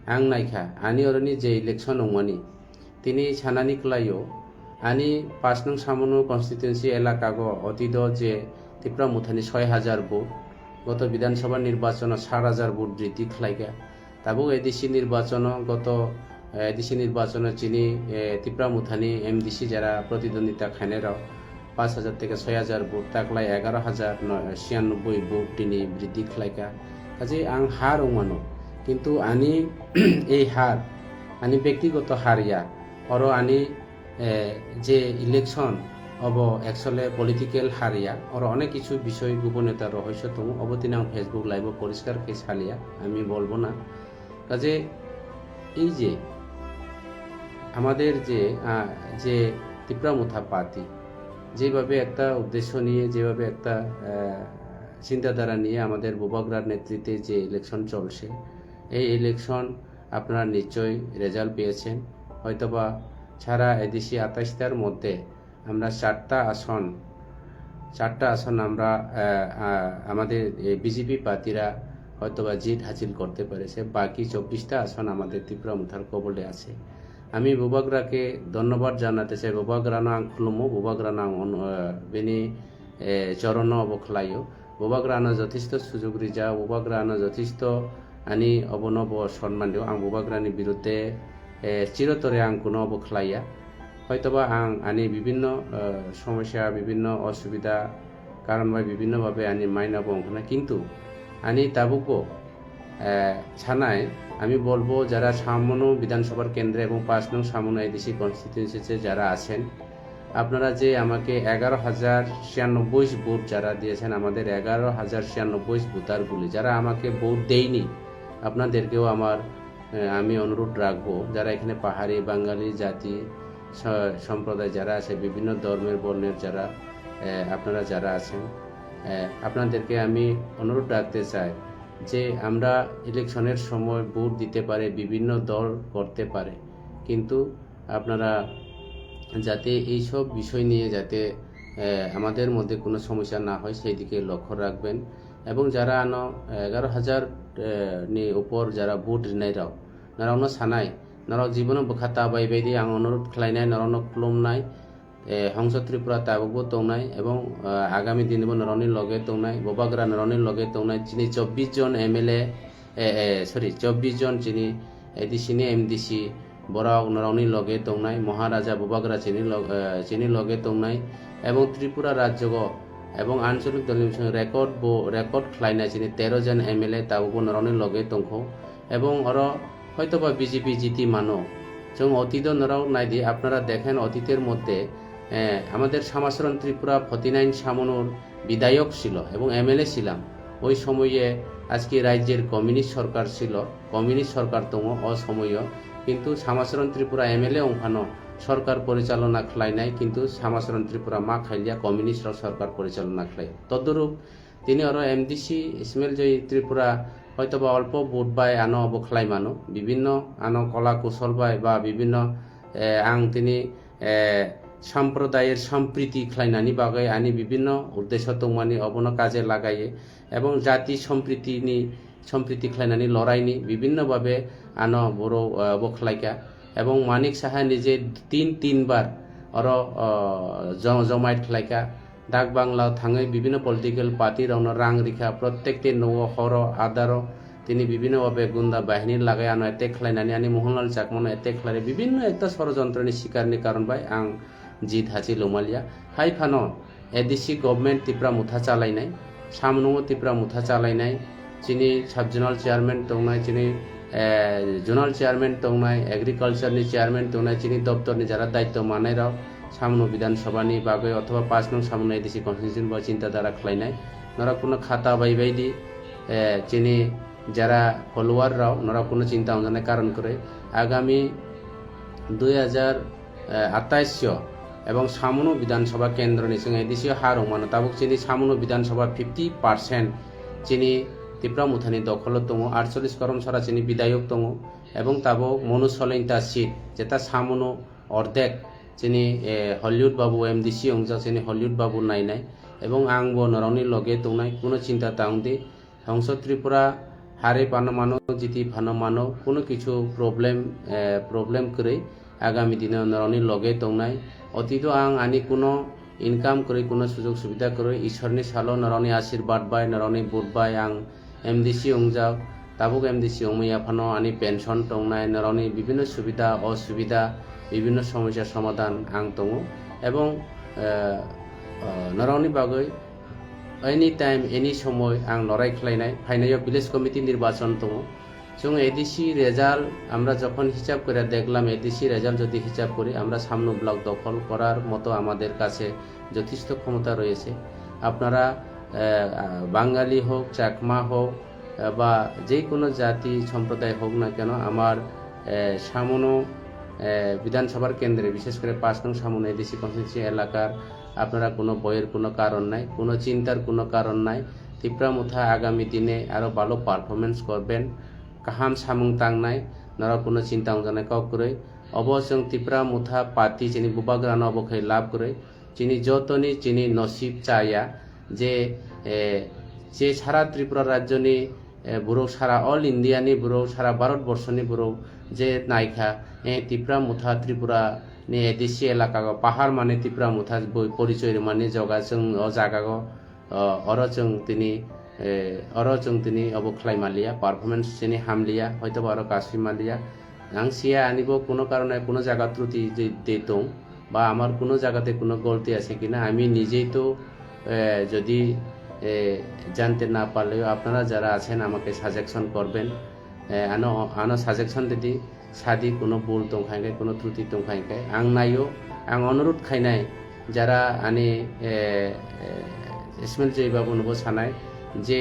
आं नायखा आनी अरनि जे इलेक्शन नंमानी तिनी सानानि क्लायो आनी 5 नং सामनु कन्स्टिट्युएन्सि एलाकागो अतीत जे त्रिपुरा मुथानि 6000 भोट गत विधानसभा निर्वाचन 6000 भोट बृद्धि खलाइगा ताबो एडिसि निर्वाचन गत एडिसि निर्वाचन चिनी त्रिपुरा मुथानि एमडिसि যারা प्रतिद्वंदिता खानेराव 5000 থেকে 6000 भोट ताकलाय 11096 भोट तिनी बृद्धि खलाइगा काजे आं हार उमानो किन्तु आनी এই हार आनी व्यक्तिगत हारिया और आनी जे इलेक्शन अब एक्चुअली पलिटिकल हारिया और अनेक किछु विषय गोपनीयता रहस्य दं अबदिन आं फेसबुक लाइव परिष्कार के सालिया आमी बोलबो ना काजे এই যে আমাদের যে যে ত্রিপুরা মুথা পার্টি যেভাবে একটা উদ্দেশ্য নিয়ে যেভাবে একটা চিন্তাধারা নিয়ে আমাদের বুবাগ্রার নেতৃত্বে যে ইলেকশন চলছে এই ইলেকশন আপনারা নিশ্চয়ই রেজাল্ট পেয়েছেন হয়তোবা ছাড়া এডিসি 28টার মধ্যে আমরা 4টা আসন আমরা আমাদের বিজেপি পার্টিরা হয়তোবা জিত হাসিল করতে পেরেছে বাকি 24টা আসন আমাদের ত্রিপুরা মুথার কবলে আছে আমি বুবাগ্রাকে ধন্যবাদ জানাতে চাই বুবাগ্রানো आं खुलुमो बुबाग्रानो आं बेनि चरण अबखलायो बुबाग्रानो যথেষ্ট সুযোগ রিজা बुबाग्रानो যথেষ্ট आनी अबनब सम्मान दियो आं बुबाग्रानि बिरुद्धे चिरतरे आं कोनो अबखलाया हयतोबा आं आनी विभिन्न समस्या विभिन्न असुविधा कारण बाय विभिन्न भावे आनी माइनाबो ओंखाना किन्तु आनी ताबुको ছানায় আমি বলবো যারা সামনো বিধানসভার কেন্দ্রে এবং 5 নং সামনো এডিসি কনস্টিটিউয়েন্সিতে যারা আছেন আপনারা যে আমাকে 11096 ভোট যারা দিয়েছেন আমাদের 11096 ভোটারগুলি যারা আমাকে ভোট দেয়নি আপনাদেরকেও আমি অনুরোধ রাখবো যারা এখানে পাহাড়ি বাঙালি জাতি সম্প্রদায় যারা আছে বিভিন্ন ধর্মের বর্ণের যারা আপনারা যারা আছেন আপনাদেরকে আমি অনুরোধ রাখতে চাই যে আমরা ইলেকশনের সময় ভোট দিতে পারে বিভিন্ন দল করতে পারে কিন্তু আপনারা যাতে এই সব বিষয় নিয়ে যাতে আমাদের মধ্যে কোনো সমস্যা না হয় সেই দিকে লক্ষ্য রাখবেন এবং যারা 11000 नि ऊपर যারা ভোট রিনাইরাও নারাवनो सानाय नाराव जीवन बखाता बायबायदि आं अनुरोध खालायनाय नारावनो खुलुमनाय हंस त्रिपुरा ताबुबो दंनाय एवं आगामी दिनबो नरनि लगे दंनाय बुबाग्रा नरनि लगे दंनाय चिनि 24 जन एमएलए 24 जन चिनि एडिसिनि एमडिसि बराव नरनि लगे दंनाय महाराजा बुबाग्रा चिनि लगे दंनाय एवं त्रिपुरा राज्यगो एवं आंचलिक दलनि रेकर्ड खालायनाय चिनि 13 जन एमएलए ताबुबो नरनि लगे दंखौ एवं और হয়তোবা বিজেপি জিতি মানো जों অতীত নরাও নাইদি আপনারা দেখেন অতীতের মধ্যে আমাদের সামাসরণ ত্রিপুরা 49 সামনুর বিধায়ক ছিল এবং এমএলএ ছিলাম ওই সময়ে আজকে রাজ্যের কমিউনিস্ট সরকার ছিল কমিউনিস্ট সরকার দङ অসময় কিন্তু সামাসরণ ত্রিপুরা এমএলএ ওখানো সরকার পরিচালনা খালাইনাই কিন্তু সামাসরণ ত্রিপুরা মা খাইলিয়া কমিউনিস্ট সরকার পরিচালনা খালাই তদরূপ তিনি আরো এমডিসি ইসমাইল জয় ত্রিপুরা হয়তোবা অল্প ভোট বাই আনো অবখলাই মানো বিভিন্ন আনো কলা কৌশল বাই বা বিভিন্ন आं তিনি সম্প্রদায়ের সম্প্রীতি খালাইনানি বাগै আনি বিভিন্ন উদ্দেশ্য দংমানি অবন কাজে লাগায়ে এবং জাতি সম্প্রীতি খালাইনানি লড়াইনি বিভিন্ন ভাবে আনো বড় বখলাইকা এবং মানিক সাহা নিজে তিনবার অর জমায়েত খালাইকা डाक बांगला थाङै विभिन्न पलिटिकल पार्टी रावनो रां रिखा प्रत्येकटी न'आव हर आदार তিনি বিভিন্ন ভাবে গুন্ডা বাহিনী লাগাই আনো এটেক খালাইনানি आनी मोहनलाल चाकमानो एटेक खालाय विभिन्न एकता षড়যন্ত্রनि शिकारनि कारण बाय आं জিত हासिल लमालिया हाइफानो एडिसि गभर्नमेंट त्रिपुरा मुथा चालायनाय सामनु त्रिपुरा मुथा चालायनाय चिनि सब जोनाल चेयारमैन दंनाय चिनि जोनाल चेयारमैन दंनाय एग्रिकालचारनि चेयारमैन दंनाय चिनि दप्तरनि যারা दायित्व मानायराव सामनु विधानसभानि बागै अथवा 5 नং सामनु एडिसि कन्स्टिट्युएन्सि बा चिन्ताधारा खालायनाय नरा कोनो खाता बायबायदि चिनि যারা ফলোয়ার রাও নরা কোনো চিন্তা ভাবনা কারণ করে আগামী 2028 এবং সামনো বিধানসভা কেন্দ্রনি সঙ্গে এডিসি হার মানো তাবুক চিনি সামনো বিধানসভা 50% চিনি ত্রিপুরা মুথানি দখল দङ 48 কর্মচারা চিনি বিধায়ক দङ এবং তাবো মনুসলেইনটা সিট যেটা সামনো অর্ধেক চিনি হলিউড বাবু এমডিসি অংজা চিনি হলিউড বাবু নাইনাই এবং आंबो नरावनि लगे दंनाय कोनो चिंता दाउंदि हंस त्रिपुरा হারে পানো মানো জিতি ফানো মানো কোনো কিছু প্রবলেম করে আগামী দিনে নরনি লগে তংনাই অতীত আং আনি কোনো ইনকাম করে কোনো সুযোগ সুবিধা করে ঈশ্বরনি সালো নরনি আশীর্বাদ বাই নরনি বুট বাই আং এমডিসি অংজাও তাবুক এমডিসি অংমैया ফানো আনি পেনশন তংনাই নরনি বিভিন্ন সুবিধা অসুবিধা বিভিন্ন সমস্যার সমাধান আং দङ এবং নরনি বাগৈ एनी टाइम एनी समय आं लड़ाई खालायनाय फाइनायाव विलेज कमिटी निर्वाचन दङ जों एडिसि रेजाल्ट আমরা যখন হিসাব করে দেখলাম এডিসি রেজাল্ট যদি হিসাব করি আমরা সামনে ব্লক দখল করার মতো আমাদের কাছে যথেষ্ট ক্ষমতা রয়েছে আপনারা বাঙালি হোক চাকমা হোক বা যে কোনো জাতি সম্প্রদায় হোক না কেন আমার সামনো বিধানসভার কেন্দ্রে বিশেষ করে 5 নং সামনে এডিসি কনস্টিটিউয়েন্সি এলাকার আপনারা কোনো বইয়ের কোনো কারণ নাই কোনো চিন্তার কোনো কারণ নাই তিপ্রামুথা আগামী দিনে আরো ভালো পারফরমেন্স করবেন কাহাম সামুং তাংনাই নরা কোনো চিন্তা জানাই কাউ করে অবশ্যই তিপ্রামুথা পাতি চিনি বুবাগ্রান অবখাই লাভ করে চিনি যতনি চিনি নসিব চায়া যে সারা ত্রিপুরা রাজ্যনি বুড়ো সারা অল ইন্ডিয়ানি বুড়ো সারা ভারতবর্ষনি বুড়ো যে নাইখা তিপ্রামুথা Tripura ni edisi elaka go pahar mane tipramutha boi porichoy mane joga jong o jaga go oro jong tini obo khlai malia performance chini hamlia hoyto baro kasui malia ang sia anibo kono karone kono jaga ত্রুটি দেতং বা আমার কোন জায়গাতে কোনো গলতি আছে কিনা আমি নিজেই তো যদি জানতে না পারলেও আপনারা যারা আছেন আমাকে সাজেশন করবেন আনো সাজেশন দিদি সাদি কোনো ভুল দंखायखाय কোনো ত্রুটি दंखायखाय आं नायो आं अनुरोध खायनाय যারা आनि इस्माइल जय बाबुनोबो सानाय जे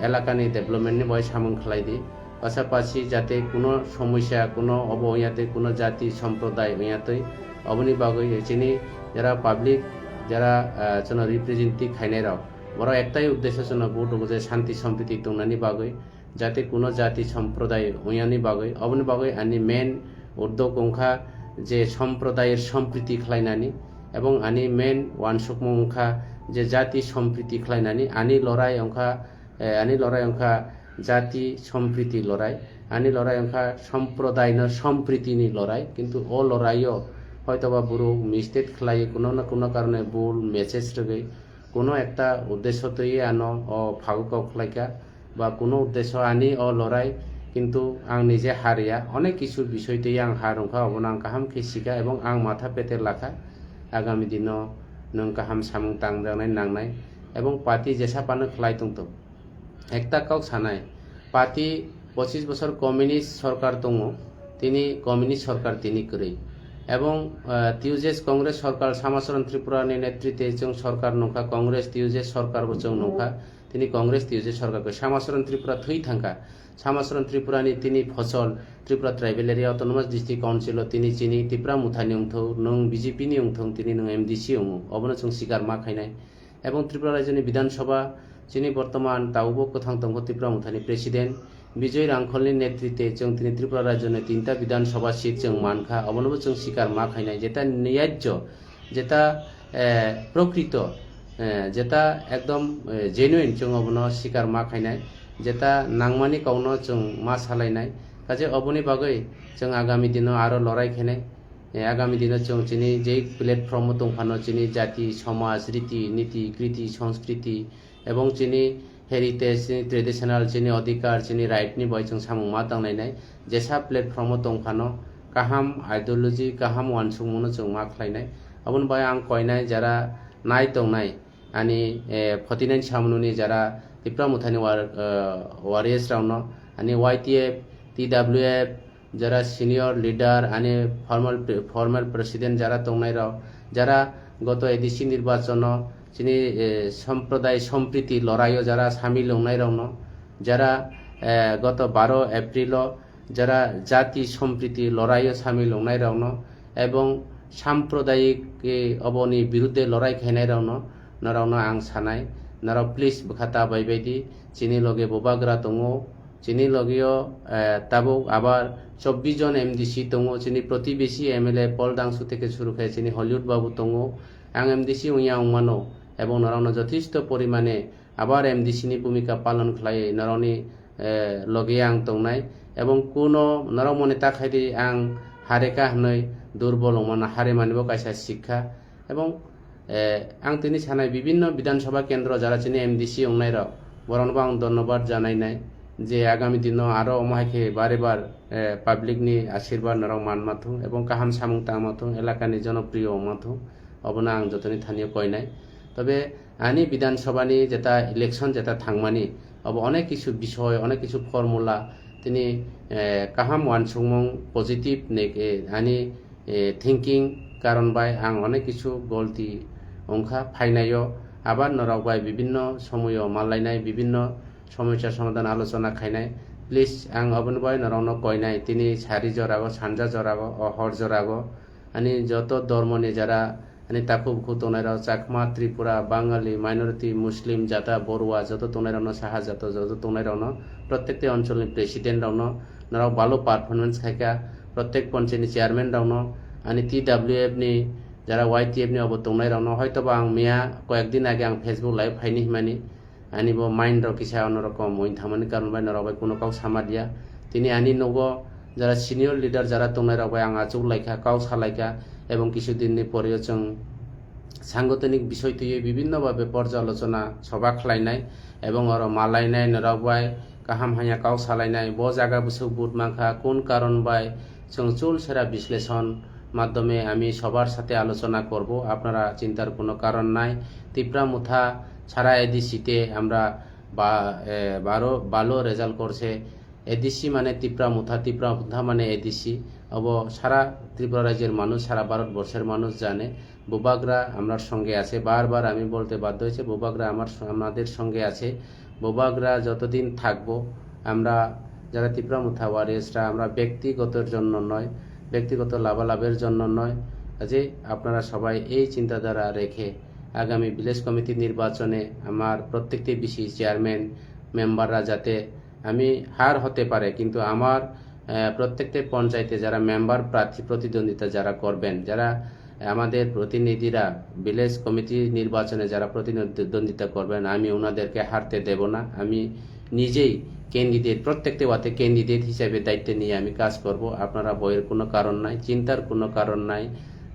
एलाकानि डेभलपमेन्टनि बय सामों खालायदि पाशापाशि जाते कोनो समस्या कोनो अबयाते कोनो जाति सम्प्रदाय याते अबनि बागै चिनि যারা পাবলিক যারা जोंनो रिप्रेजेंटेटिभ खायनाय राव बरो एकटाই उद्देश्य जोंनो भोट जे शान्ति सम्प्रीति दंनानि बागै जाते कोनो जाति सम्प्रदाय उयानि बागै अबनि बागै आनि मेन उद्योग अंखा जे सम्प्रदायर सम्प्रीति खालायनानि एबं आनि मेन वानसुकमो अंखा जे जाति सम्प्रीति खालायनानि आनि लड़ाई अंखा जाति सम्प्रीति लड़ाई आनि लड़ाई अंखा सम्प्रदायनो सम्प्रीतिनि लड़ाई किन्तु ओ लड़ाइयो হয়তোবা বুড়ো মিস্টেক খালাই কোনো না কোনো কারণে ভুল মেসেজ রগে কোনো একটা উদ্দেশ্যতেই আনো ও ফাগুকাও খালাইকা বা কোনো উদ্দেশ্য আনি ও লড়াই কিন্তু আং নিজে হারিয়া অনেক কিছু বিষয়তেই আং হারংখা অবনা আং কাহাম খেসিকা এবং আং মাথা পেতে লাখা আগামী দিনও নং কাহাম সামুং তাংজানাय নাংনাय এবং পার্টি যেসা পানো খালাই দंतो একটা কাউ সানায় পার্টি 25 বছর কমিউনিস্ট সরকার দङ তিনি কমিউনিস্ট সরকার তিনি করে এবং টিউজেস কংগ্রেস সরকার সামাসরণ ত্রিপুরানি নেতৃত্বে जों সরকার নখা কংগ্রেস টিউজেস সরকার বচং নখা তিনি কংগ্রেস টিউজেস সরকারকে সামাসরণ ত্রিপুরা থই থাঙ্কা সামাসরণ ত্রিপুরানি তিনি ফসল Tripura tribal area autonomous district council তিনি চিনি ত্রিপুরা মুথানি অংথौ নং বিজেপি নি অংথौ তিনি নং এমডিসি অং অবনো जों सिगार मा खायनाय এবং ত্রিপুরা রাজ্যনি বিধানসভা যিনি বর্তমান তাউবো কথাং দङ ত্রিপুরা মুথানি প্রেসিডেন্ট বিজয় রাংখলনি নেতৃত্বে जों তিনি ত্রিপুরা রাজ্যনি 3টা বিধানসভা সিট जों मानखा অবনবো जों सिगार मा खायनाय যেটা ন্যায্য যেটা প্রকৃত যেটা একদম জেনুইন जों অবনো सिगार मा खायनाय যেটা নাংমানি কাউনো जों मा सालायनाय কাজে অবনি বাগৈ जों आगामी दिनाव आरो लड़ाई खेनाय आगामी दिनाव जों चिनि जे प्लेटफर्म दंफानो चिनि जाति समाज रीति नीति कृति संस्कृति এবং চিনি हेरिटेज चिनि ट्रेडिशनल चिनि अधिकार चिनि राइटनि बय जों सामुं मा दांनायनाय जेसा प्लेटफर्म दंफानो काहाम आइडियोलॉजी काहाम वानसुंमोनो जों मा खालायनाय अबन बाय आं कयनाय जारा नाय दंनाय आनि 49 सामनुनि जारा ত্রিপুরা মুথানি ওয়ারিয়ার্স রাউনো आनि YTF TWF যারা সিনিয়র লিডার आनि फॉर्मल प्रेसिडेंट যারা দंनाय राव যারা গত এডিসি নির্বাচন চিনি সম্প্রদায় সম্প্রীতি লড়াইও যারা সামিল হংনাই রাউনো যারা গত 12 এপ্রিল যারা জাতি সম্প্রীতি লড়াইও সামিল হংনাই রাউনো এবং সাম্প্রদায়িক অবনি বিরুদ্ধে লড়াই খাইনাই রাউনো নরাউনো आं सानाय नराव प्लिज बखाता बायबायदि चिनि लगे बोबाग्रा दङ चिनि लगेयो ताबो आबार 24 जन एमडिसि दङ चिनि प्रतिबेशी एमएलए पल दांसु থেকে শুরু করে চিনি হলিউড বাবু দङ आं एमडिसि उया उमानो এবং নরাউনো যথেষ্ট পরিমাণে আবার এমডিসি নি ভূমিকা পালন খালাই নরাউনি লগে আং তংনাই এবং কোনো নরমনে তাখাইদি আং হারেকা হনৈ দুর্বল মানে হারে মানিব কাইসা শিক্ষা এবং আং তিনি সানাই বিভিন্ন বিধানসভা কেন্দ্র যারা চিনি এমডিসি অংনাই র বরনবা আং ধন্যবাদ জানাই নাই যে আগামী দিন আরো অমাইকে বারে বার পাবলিকনি আশীর্বাদ নরং মানমাথু এবং কাহাম সামুং তামাথু এলাকানি জনপ্রিয় অমাথু অবনা আং যতনি থানীয় কয় নাই তবে আনি বিধানসভানি যেটা ইলেকশন যেটা থাংমানি অব অনেক কিছু বিষয় অনেক কিছু ফর্মুলা তিনি কাহাম ওয়ানসুংমং পজিটিভ নেকে আনি থিঙ্কিং কারণ বাই আং অনেক কিছু গলতি অংখা ফাইনাইও আবার নরকবাই বিভিন্ন সময় মাল্লাইনাই বিভিন্ন সমস্যার সমাধান আলোচনা খাইনাই প্লিজ আং অবনবাই নরং কয়নাই তিনি সারি জরাগো সানজা জরাগো হর জরাগো আনি যত ধর্মনি যারা আনি তাকু ভুকু তোনাইরাও চাকমা ত্রিপুরা বাঙালি মাইনরিটি মুসলিম জাতা বড়ুয়া যত তোনাইরানো সাহা জাত যত তোনাইরানো প্রত্যেকটি অঞ্চলের প্রেসিডেন্ট রাউনো নরাও ভালো পারফরমেন্স খাইকা প্রত্যেক পঞ্চায়েত চেয়ারম্যান রাউনো আনি TWF নি যারা YTF নি অব তোনাইরানো হয়তো বা আং মিয়া কয়েকদিন আগে আং ফেসবুক লাইভ ফাইনি হিমানি আনিব মাইন্ড কিসা অন্যরকম ওই থামানি কারণ বাই নরাবাই কোনো কাউ সামা দিয়া তিনি আনি নগ যারা সিনিয়র লিডার যারা তোনাইরাবাই আং আচুক লাইকা কাউ সালাইকা এবং কিছুদিননি পরেও जों সাংগঠনিক বিষয় তুই বিভিন্নভাবে পর্যালোচনা সভা খালাইনাই এবং আর মালাইনাই নরাবাই কাহাম হাইয়া কাউ সালাইনাই ব জায়গা বুসুক বুট মাখা কোন কারণ বাই जों চুল সেরা বিশ্লেষণ মাধ্যমে আমি সবার সাথে আলোচনা করব আপনারা চিন্তার কোনো কারণ নাই তিপ্রা মুথা ছাড়া এডিসিতে আমরা ভালো রেজাল্ট করছে এডিসি মানে তিপ্রা মুথা মানে এডিসি অব সারা ত্রিপুরা রাজ্যের মানুষ সারা ভারতবর্ষের মানুষ জানে বোবাগরা আমার সঙ্গে আছে বারবার আমি বলতে বাধ্য হয়েছে বোবাগরা আমাদের সঙ্গে আছে বোবাগরা যতদিন থাকবো আমরা যারা ত্রিপুরা মুথা ওয়ারিয়ার্সরা আমরা ব্যক্তিগতের জন্য নয় ব্যক্তিগত লাভালাভের জন্য নয় যে আপনারা সবাই এই চিন্তাধারা রেখে আগামী ভিলেজ কমিটি নির্বাচনে আমার প্রত্যেকটি বিসি চেয়ারম্যান মেম্বাররা যাতে আমি হার হতে পারে কিন্তু আমার প্রত্যেকটি পঞ্চায়েতে যারা মেম্বার প্রার্থী প্রতিদ্বন্দ্বিতা যারা করবেন যারা আমাদের প্রতিনিধিরা ভিলেজ কমিটি নির্বাচনে যারা প্রতিদ্বন্দ্বিতা করবেন আমি ওনাদেরকে হারতে দেব না আমি নিজেই ক্যান্ডিডেট প্রত্যেকটি ওয়াতে ক্যান্ডিডেট হিসেবে দায়িত্ব নিয়ে আমি কাজ করব আপনারা বইয়ের কোনো কারণ নাই চিন্তার কোনো কারণ নাই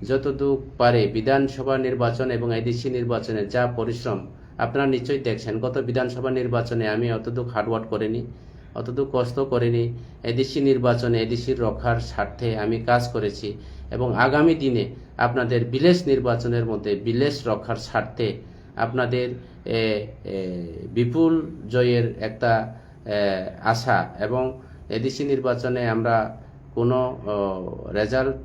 যতদূর পারে বিধানসভা নির্বাচন এবং এডিসি নির্বাচনে যা পরিশ্রম আপনারা নিশ্চয়ই দেখছেন গত বিধানসভা নির্বাচনে আমি অতদূর হার্ডওয়ার্ক করিনি অতদূর কষ্ট করিনি এডিসি নির্বাচনে এডিসির রক্ষার স্বার্থে আমি কাজ করেছি এবং আগামী দিনে আপনাদের ভিলেজ নির্বাচনের মধ্যে ভিলেজ রক্ষার স্বার্থে আপনাদের বিপুল জয়ের একটা আশা এবং এডিসি নির্বাচনে আমরা কোনো রেজাল্ট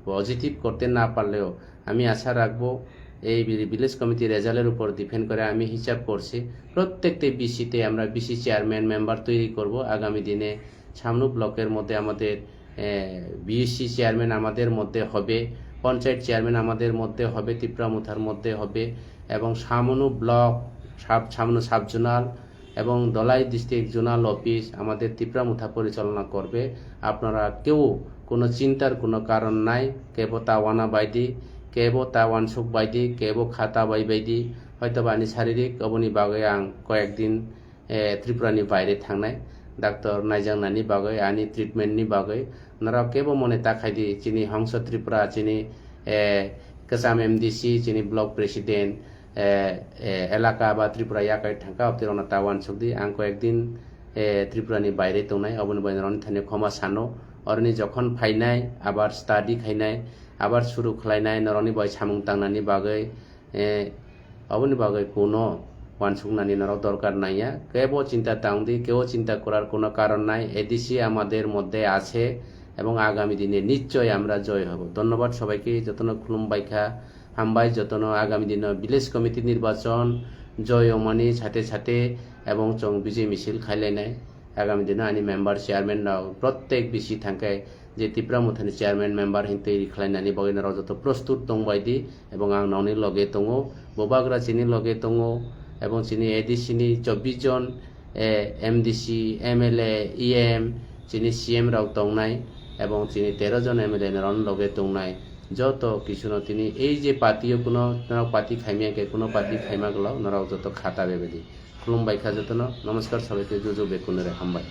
পজিটিভ করতে না পারলেও আমি আশা রাখবো এই ভিলেজ কমিটি রেজাল্টের উপর ডিপেন্ড করে আমি হিসাব করছি প্রত্যেকটি বিসিতে আমরা বিসি চেয়ারম্যান মেম্বার তৈরি করব আগামী দিনে সামনু ব্লকের মধ্যে আমাদের বিএসসি চেয়ারম্যান আমাদের মধ্যে হবে পঞ্চায়েত চেয়ারম্যান আমাদের মধ্যে হবে ত্রিপুরা মুথার মধ্যে হবে এবং সামনু ব্লক সামনু সাব জোনাল এবং দলাই ডিস্ট্রিক্ট জোনাল অফিস আমাদের ত্রিপুরা মুথা পরিচালনা করবে আপনারা কেউ কোনো চিন্তার কোনো কারণ নাই কেবো তাওয়ানা বাইদি কেবো তাওয়ান সুখ বাইদি কেবো খাতা বাইদি হয়তো আনি শারীরিক অবনি বাগै आं কয়েকদিন ত্রিপুরানি বাইরে থাंनाय ডাক্তার নাইজাংনানি বাগै আনি ট্রিটমেন্টনি বাগै নারা কেবো মনে তাকাইদি চিনি হংস ত্রিপুরা চিনি কাসাম এমডিসি চিনি ব্লক প্রেসিডেন্ট এলাকা বা ত্রিপুরা ইয়াকাই থাকা অবতিরনা তাওয়ান সুখদি आं কয়েকদিন ত্রিপুরানি বাইরে তংनाय অবনি বাইরনি থানে ক্ষমা সানো অরনি যখন ফাইনাय আবার স্টাডি খাইनाय আবার শুরু খালাইनाय নরনি বয় সামুং তাंनानि বাগै অবনি বাগৈ কোনো ওয়ানসুংনানি নরক দরকার নাইয়া কেবো চিন্তা তাংদি কেউ চিন্তা করার কোনো কারণ নাই এডিসি আমাদের মধ্যে আছে এবং আগামী দিনে নিশ্চয় আমরা জয় হব ধন্যবাদ সবাইকে যতন খুলুমবাইখা হামবাই যতন আগামী দিনে ভিলেজ কমিটি নির্বাচন জয় অমানি সাথে সাথে এবং চং বিজয় মিছিল খাইলাইনাই আগামী দিনে আনি মেম্বার চেয়ারম্যান প্রত্যেক বিসি থাকায় যে ত্রিপুরা মুথাनि চেয়ারম্যান মেম্বার হিন তৈরি খালাইनानै বগैनाराव যত প্রস্তুত দংবাयदि এবং आं नौनि लगे दङ बोबाग्रा चिनि लगे दङ এবং চিনি এডিসিনি 24 জন এমডিসি এমএলএ ইএম চিনি সিএম রাও দংनाय এবং চিনি 13 জন এমএলএ নরন লগে দংनाय যত কিছুনো তিনি এই যে পার্টিও কোনো পার্টি খাইমিয়াকে কোনো পার্টি খাইমাগলাও নরাও যত খাতা বেবেদি খুলুমবাই খাজতন নমস্কার সবাইকে জুজু বেকুনের হামবাই।